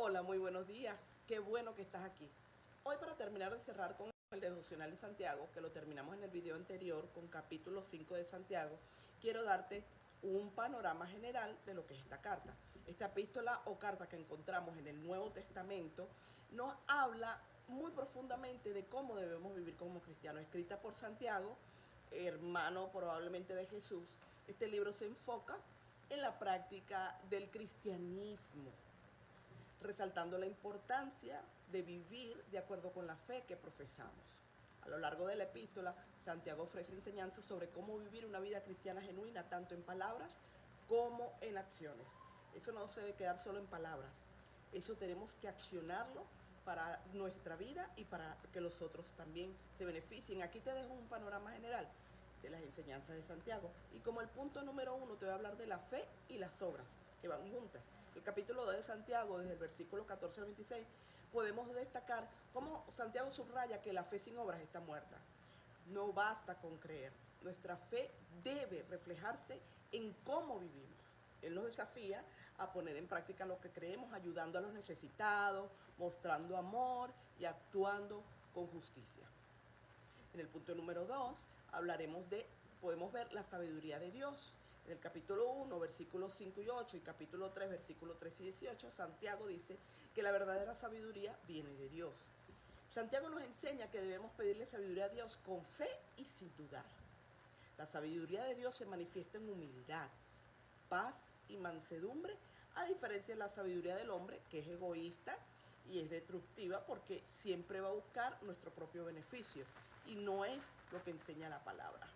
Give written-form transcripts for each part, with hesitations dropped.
Hola, muy buenos días. Qué bueno que estás aquí. Hoy, para terminar de cerrar con el devocional de Santiago, que lo terminamos en el video anterior con capítulo 5 de Santiago, quiero darte un panorama general de lo que es esta carta. Esta epístola o carta que encontramos en el Nuevo Testamento nos habla muy profundamente de cómo debemos vivir como cristianos. Escrita por Santiago, hermano probablemente de Jesús, este libro se enfoca en la práctica del cristianismo, resaltando la importancia de vivir de acuerdo con la fe que profesamos. A lo largo de la epístola, Santiago ofrece enseñanzas sobre cómo vivir una vida cristiana genuina, tanto en palabras como en acciones. Eso no se debe quedar solo en palabras, eso tenemos que accionarlo para nuestra vida y para que los otros también se beneficien. Aquí te dejo un panorama general de las enseñanzas de Santiago. Y como el punto número 1 te voy a hablar de la fe y las obras, que van juntas. El capítulo 2 de Santiago, desde el versículo 14 al 26, podemos destacar cómo Santiago subraya que la fe sin obras está muerta. No basta con creer. Nuestra fe debe reflejarse en cómo vivimos. Él nos desafía a poner en práctica lo que creemos, ayudando a los necesitados, mostrando amor y actuando con justicia. En el punto número 2 podemos ver la sabiduría de Dios. En el capítulo 1, versículos 5 y 8 y capítulo 3, versículos 3 y 18, Santiago dice que la verdadera sabiduría viene de Dios. Santiago nos enseña que debemos pedirle sabiduría a Dios con fe y sin dudar. La sabiduría de Dios se manifiesta en humildad, paz y mansedumbre, a diferencia de la sabiduría del hombre, que es egoísta y es destructiva porque siempre va a buscar nuestro propio beneficio y no es lo que enseña la palabra.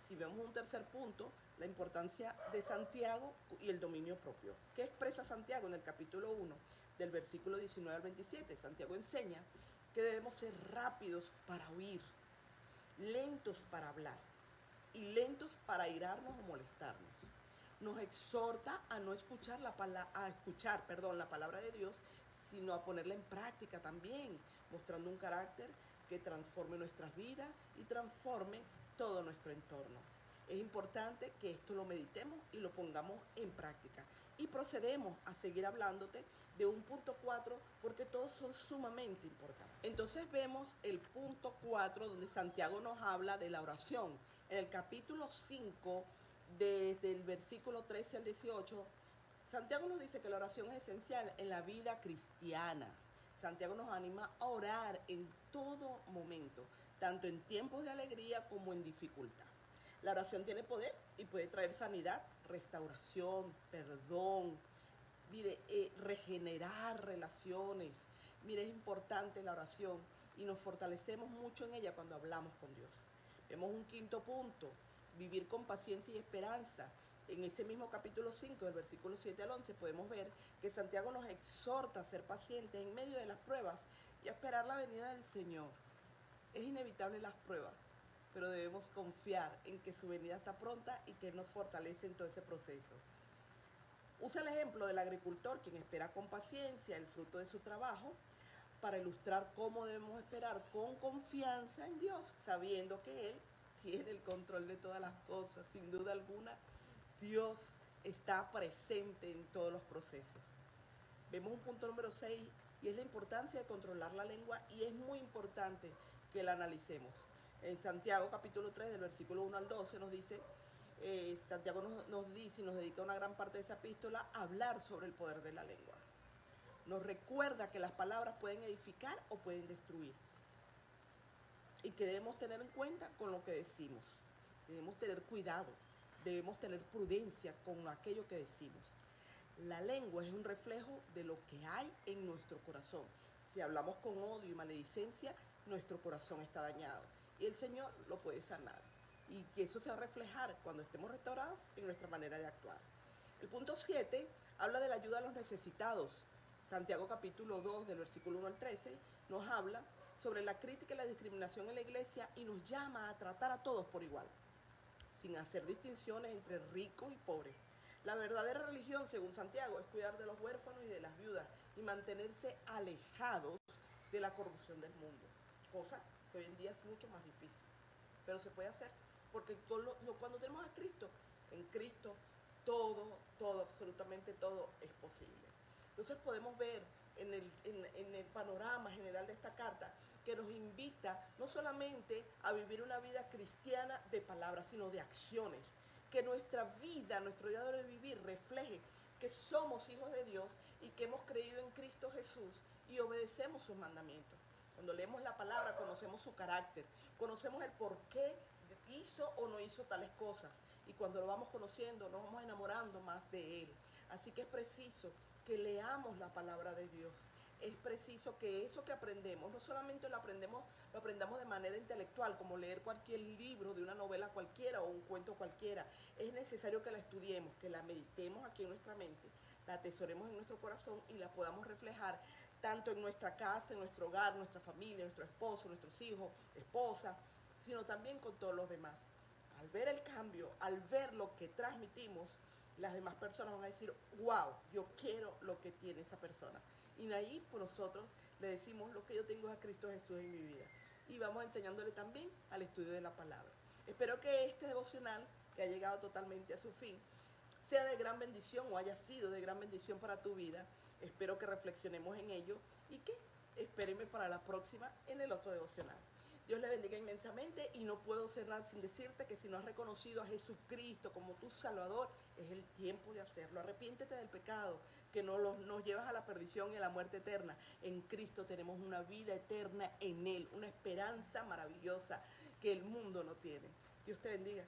Si vemos un tercer punto, la importancia de Santiago y el dominio propio. ¿Qué expresa Santiago en el capítulo 1, del versículo 19 al 27? Santiago enseña que debemos ser rápidos para oír, lentos para hablar y lentos para airarnos o molestarnos. Nos exhorta a no escuchar la palabra de Dios, sino a ponerla en práctica también, mostrando un carácter que transforme nuestras vidas y transforme todo nuestro entorno. Es importante que esto lo meditemos y lo pongamos en práctica. Y procedemos a seguir hablándote de un punto 4 porque todos son sumamente importantes. Entonces vemos el punto 4 donde Santiago nos habla de la oración. En el capítulo 5, desde el versículo 13 al 18, Santiago nos dice que la oración es esencial en la vida cristiana. Santiago nos anima a orar en todo momento, tanto en tiempos de alegría como en dificultad. La oración tiene poder y puede traer sanidad, restauración, perdón, regenerar relaciones. Mire, es importante la oración y nos fortalecemos mucho en ella cuando hablamos con Dios. Vemos un quinto punto, vivir con paciencia y esperanza. En ese mismo capítulo 5, del versículo 7 al 11, podemos ver que Santiago nos exhorta a ser pacientes en medio de las pruebas y a esperar la venida del Señor. Es inevitable las pruebas, pero debemos confiar en que su venida está pronta y que Él nos fortalece en todo ese proceso. Usa el ejemplo del agricultor, quien espera con paciencia el fruto de su trabajo, para ilustrar cómo debemos esperar con confianza en Dios, sabiendo que Él tiene el control de todas las cosas. Sin duda alguna, Dios está presente en todos los procesos. Vemos un punto número 6 y es la importancia de controlar la lengua, y es muy importante que la analicemos. En Santiago capítulo 3, del versículo 1 al 12, nos dice, Santiago nos dice y nos dedica una gran parte de esa epístola a hablar sobre el poder de la lengua. Nos recuerda que las palabras pueden edificar o pueden destruir y que debemos tener en cuenta con lo que decimos. Debemos tener cuidado, debemos tener prudencia con aquello que decimos. La lengua es un reflejo de lo que hay en nuestro corazón. Si hablamos con odio y maledicencia, nuestro corazón está dañado y el Señor lo puede sanar. Y que eso se va a reflejar cuando estemos restaurados en nuestra manera de actuar. El punto 7 habla de la ayuda a los necesitados. Santiago capítulo 2, del versículo 1 al 13, nos habla sobre la crítica y la discriminación en la iglesia y nos llama a tratar a todos por igual, sin hacer distinciones entre ricos y pobres. La verdadera religión, según Santiago, es cuidar de los huérfanos y de las viudas y mantenerse alejados de la corrupción del mundo, cosa que hoy en día es mucho más difícil, pero se puede hacer, porque cuando tenemos a Cristo, en Cristo todo, absolutamente todo es posible. Entonces podemos ver en el panorama general de esta carta, que nos invita no solamente a vivir una vida cristiana de palabras, sino de acciones. Que nuestra vida, nuestro diario de vivir refleje que somos hijos de Dios y que hemos creído en Cristo Jesús y obedecemos sus mandamientos. Cuando leemos la palabra conocemos su carácter, conocemos el por qué hizo o no hizo tales cosas. Y cuando lo vamos conociendo nos vamos enamorando más de Él. Así que es preciso que leamos la palabra de Dios. Es preciso que eso que aprendemos, no solamente lo aprendamos de manera intelectual, como leer cualquier libro de una novela cualquiera o un cuento cualquiera. Es necesario que la estudiemos, que la meditemos aquí en nuestra mente, la atesoremos en nuestro corazón y la podamos reflejar tanto en nuestra casa, en nuestro hogar, nuestra familia, nuestro esposo, nuestros hijos, esposa, sino también con todos los demás. Al ver el cambio, al ver lo que transmitimos, las demás personas van a decir, wow, yo quiero lo que tiene esa persona. Y ahí por nosotros le decimos, lo que yo tengo es a Cristo Jesús en mi vida. Y vamos enseñándole también al estudio de la palabra. Espero que este devocional, que ha llegado totalmente a su fin, sea de gran bendición o haya sido de gran bendición para tu vida. Espero que reflexionemos en ello y que espérenme para la próxima en el otro devocional. Dios le bendiga inmensamente y no puedo cerrar sin decirte que si no has reconocido a Jesucristo como tu Salvador, es el tiempo de hacerlo. Arrepiéntete del pecado que nos llevas a la perdición y a la muerte eterna. En Cristo tenemos una vida eterna en Él, una esperanza maravillosa que el mundo no tiene. Dios te bendiga.